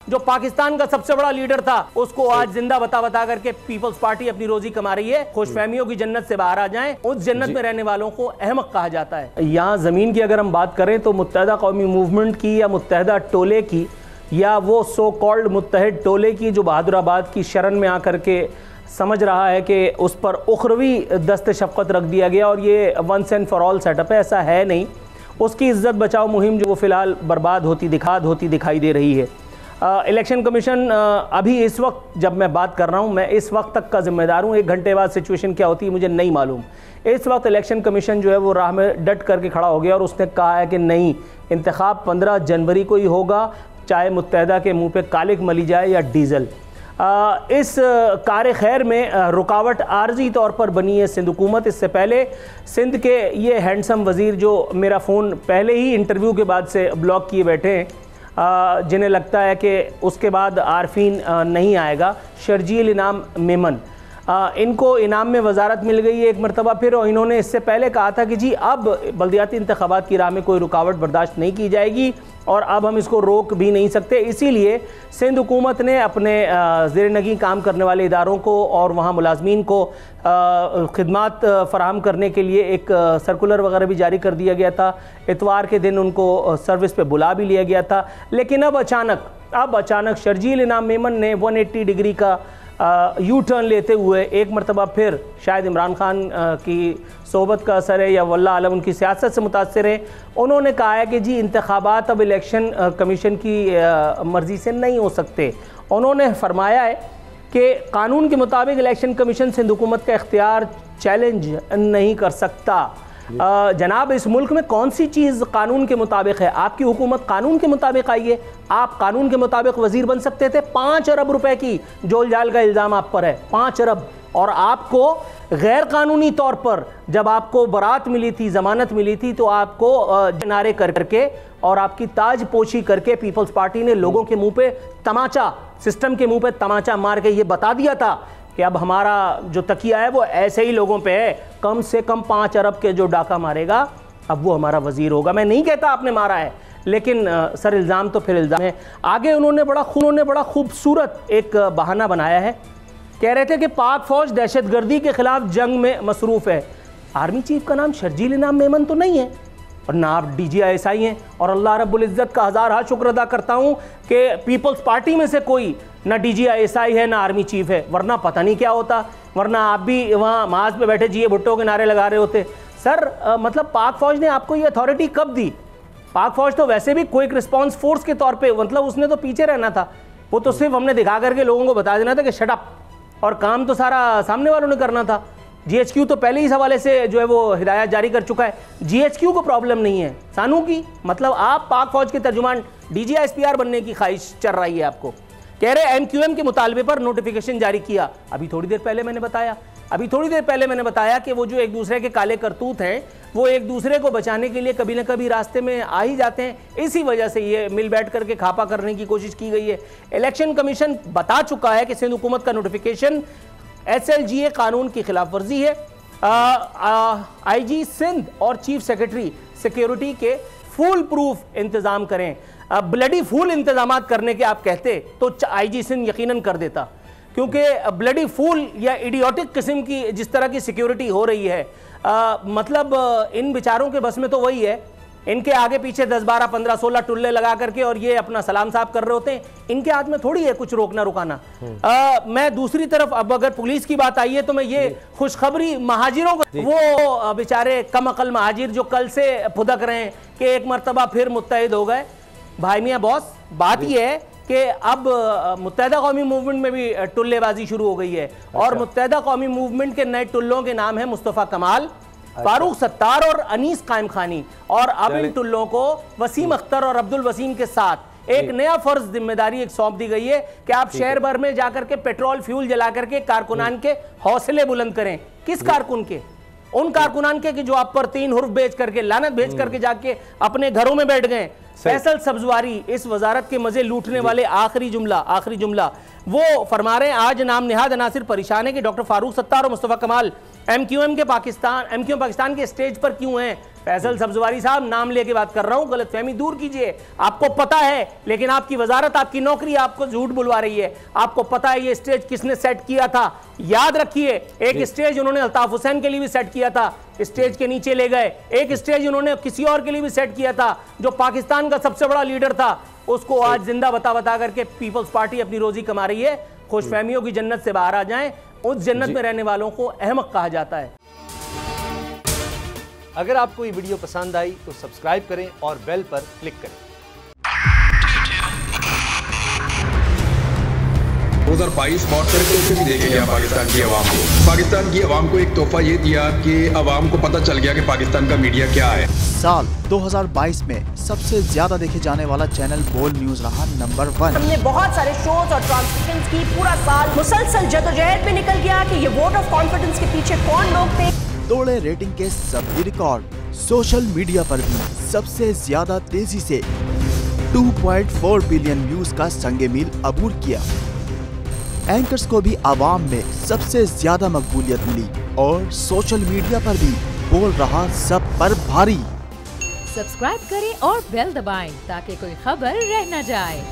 जो पाकिस्तान का सबसे बड़ा लीडर था, उसको आज जिंदा बता बता करके पीपल्स पार्टी अपनी रोजी कमा रही है। खुशफहमियों की जन्नत से बाहर आ जाएं। उस जन्नत में रहने वालों को अहमक कहा जाता है। यहाँ जमीन की अगर हम बात करें तो मुत्तहदा कौमी मूवमेंट की या मुत्तहदा टोले की या वो सो कॉल्ड मुत्तहिद टोले की जो बहादुराबाद की शरण में आकर के समझ रहा है कि उस पर उखरवी दस्त शफ़क़त रख दिया गया और ये once and for all setup है, ऐसा है नहीं। उसकी इज्जत बचाओ मुहिम जो वो फ़िलहाल बर्बाद होती दिखाई दे रही है। इलेक्शन कमीशन अभी इस वक्त जब मैं बात कर रहा हूँ, मैं इस वक्त तक का जिम्मेदार हूँ। 1 घंटे बाद सिचुएशन क्या होती है मुझे नहीं मालूम। इस वक्त इलेक्शन कमीशन जो है वो राह में डट करके खड़ा हो गया और उसने कहा है कि नहीं, इंतखाब 15 जनवरी को ही होगा, चाहे मुत्तहदा के मुंह पे कालिक मली जाए या डीज़ल। इस कार खैर में रुकावट आर्जी तौर पर बनी है सिंध हुकूमत। इससे पहले सिंध के ये हैंडसम वज़ीर जो मेरा फ़ोन पहले ही इंटरव्यू के बाद से ब्लॉक किए बैठे हैं, जिन्हें लगता है कि उसके बाद आरफीन नहीं आएगा, शर्जील इनाम मेमन, इनको इनाम में वजारत मिल गई है एक मरतबा फिर। और इन्होंने इससे पहले कहा था कि जी अब बल्दियाती इंतखाबात की राह में कोई रुकावट बर्दाश्त नहीं की जाएगी और अब हम इसको रोक भी नहीं सकते। इसीलिए सिंध हुकूमत ने अपने ज़ेर नगी काम करने वाले इदारों को और वहाँ मुलाजमीन को खिदमात फ़राहम करने के लिए एक सर्कुलर वगैरह भी जारी कर दिया गया था। इतवार के दिन उनको सर्विस पे बुला भी लिया गया था। लेकिन अब अचानक शर्जील इनाम मेमन ने 180 डिग्री का यू टर्न लेते हुए एक मरतबा फिर, शायद इमरान खान की सोबत का असर है या वल्लाह आलम उनकी सियासत से मुतासर है, उन्होंने कहा है कि जी इंतखाबात अब इलेक्शन कमीशन की मर्ज़ी से नहीं हो सकते। उन्होंने फरमाया है कि कानून के मुताबिक इलेक्शन कमीशन सिंध हुकूमत का इख्तियार चैलेंज नहीं कर सकता। जनाब, इस मुल्क में कौन सी चीज़ कानून के मुताबिक है? आपकी हुकूमत कानून के मुताबिक आई है, आप कानून के मुताबिक वजीर बन सकते थे। 5 अरब रुपए की जोल जाल का इल्ज़ाम आप पर है, 5 अरब। और आपको गैर कानूनी तौर पर जब आपको बरात मिली थी, जमानत मिली थी, तो आपको नारे करके और आपकी ताज पोशी करके पीपल्स पार्टी ने लोगों के मुंह पे तमाचा, सिस्टम के मुंह पे तमाचा मार के ये बता दिया था कि अब हमारा जो तकिया है वो ऐसे ही लोगों पे है, कम से कम 5 अरब के जो डाका मारेगा अब वो हमारा वजीर होगा। मैं नहीं कहता आपने मारा है, लेकिन सर इल्ज़ाम तो फिर इल्ज़ाम है। आगे उन्होंने बड़ा खूबसूरत एक बहाना बनाया है। कह रहे थे कि पाक फ़ौज दहशतगर्दी के ख़िलाफ़ जंग में मसरूफ़ है। आर्मी चीफ का नाम शर्जील इनाम मेमन तो नहीं है और ना आप DGISI हैं। और अल्लाह रब्बुल इज़्ज़त का हज़ार शुक्र अदा करता हूँ कि पीपल्स पार्टी में से कोई ना DGISI है ना आर्मी चीफ है, वरना पता नहीं क्या होता। वरना आप भी वहाँ माज पे बैठे जिए भुट्टो के नारे लगा रहे होते। सर मतलब पाक फ़ौज ने आपको ये अथॉरिटी कब दी? पाक फ़ौज तो वैसे भी क्विक रिस्पॉन्स फोर्स के तौर पे, मतलब उसने तो पीछे रहना था। वो तो सिर्फ हमने दिखा करके लोगों को बता देना था कि शट अप, और काम तो सारा सामने वालों ने करना था। GHQ तो पहले ही इस हवाले से जो है वो हिदायत जारी कर चुका है। GHQ को प्रॉब्लम नहीं है, सानू की। मतलब आप पाक फ़ौज के तर्जुमान DGISPR बनने की ख्वाहिश चल रही है आपको। कह रहे MQM के मुतालबे पर नोटिफिकेशन जारी किया। अभी थोड़ी देर पहले मैंने बताया कि वो जो एक दूसरे के काले करतूत हैं वो एक दूसरे को बचाने के लिए कभी ना कभी रास्ते में आ ही जाते हैं। इसी वजह से ये मिल बैठ करके खापा करने की कोशिश की गई है। इलेक्शन कमीशन बता चुका है कि सिंध हुकूमत का नोटिफिकेशन SLGA कानून की खिलाफ वर्जी है। IG सिंध और चीफ सेक्रेटरी सिक्योरिटी के फुल प्रूफ इंतजाम करें। ब्लडी फूल इंतजाम करने के आप कहते तो IG सिंध यकीनन कर देता, क्योंकि ब्लडी फूल या इडियोटिक किस्म की जिस तरह की सिक्योरिटी हो रही है, मतलब इन बेचारों के बस में तो वही है। इनके आगे पीछे 10, 12, 15, 16 टुल्ले लगा करके और ये अपना सलाम साहब कर रहे होते हैं। इनके हाथ में थोड़ी है कुछ रोकना रुकाना। मैं दूसरी तरफ, अब अगर पुलिस की बात आई है तो मैं ये खुशखबरी महाजिरों को, वो बेचारे कम अकल महाजिर जो कल से फुदक रहे हैं कि एक मरतबा फिर मुत्तहिद हो गए। भाई मियाँ बॉस, बात यह है कि अब मुत्तहदा कौमी मूवमेंट में भी टुल्लेबाजी शुरू हो गई है। और मुत्तहदा कौमी मूवमेंट के नए टुल्लों के नाम है मुस्तफ़ा कमाल, फारूक सत्तार और अनीस कायम खानी। और अब इन टुल्लों को वसीम अख्तर और अब्दुल वसीम के साथ एक नया फर्ज जिम्मेदारी एक सौंप दी गई है कि आप शहर भर में जाकर के पेट्रोल फ्यूल जला करके कारकुनान के हौसले बुलंद करें। किस कारकुन के? उन कारकुनान के कि जो आप पर 3 हुर्फ बेच करके, लानत भेज करके जाके अपने घरों में बैठ गए। फैसल सब्जवारी इस वजारत के मजे लूटने वाले आखिरी जुमला वो फरमा रहे हैं। आज नाम निहाद अनासिर परेशान है कि डॉक्टर फारूक सत्तार और मुस्तफ़ा कमाल MQM पाकिस्तान के स्टेज पर क्यों हैं। फैसल सब्जवारी साहब, नाम लेके बात कर रहा हूं, गलतफहमी दूर कीजिए। आपको पता है, लेकिन आपकी वजारत, आपकी नौकरी आपको झूठ बुलवा रही है। आपको पता है ये स्टेज किसने सेट किया था। याद रखिए, एक स्टेज उन्होंने अल्ताफ हुसैन के लिए भी सेट किया था, स्टेज के नीचे ले गए। एक स्टेज उन्होंने किसी और के लिए भी सेट किया था, जो पाकिस्तान का सबसे बड़ा लीडर था, उसको आज जिंदा बता करके पीपल्स पार्टी अपनी रोजी कमा रही है। खुशफहमियों की जन्नत से बाहर आ जाएं। उस जन्नत में रहने वालों को अहमक कहा जाता है। अगर आपको ये वीडियो पसंद आई तो सब्सक्राइब करें और बेल पर क्लिक करें। 2022 बहुत सारे तोहफे भी देके गया पाकिस्तान की आवाम को। पाकिस्तान की आवाम को एक तोहफा ये दिया कि आवाम को पता चल गया कि पाकिस्तान का मीडिया क्या है। साल 2022 में सबसे ज्यादा देखे जाने वाला चैनल बोल्ड न्यूज रहा नंबर 1। हमने बहुत सारे शोज और ट्रांसमिशंस की, पूरा साल मुसलसल जदोजहद में निकल गया कि ये वोट ऑफ कॉन्फिडेंस के पीछे कौन लोग थे। तोड़े रेटिंग के सभी रिकॉर्ड। सोशल मीडिया पर भी सबसे ज्यादा तेजी से 2.4 बिलियन व्यूज का संगे मील अबूर किया। एंकर्स को भी आवाम में सबसे ज्यादा मकबूलियत मिली और सोशल मीडिया पर भी बोल रहा सब पर भारी। सब्सक्राइब करें और बेल दबाएं ताकि कोई खबर रह न जाए।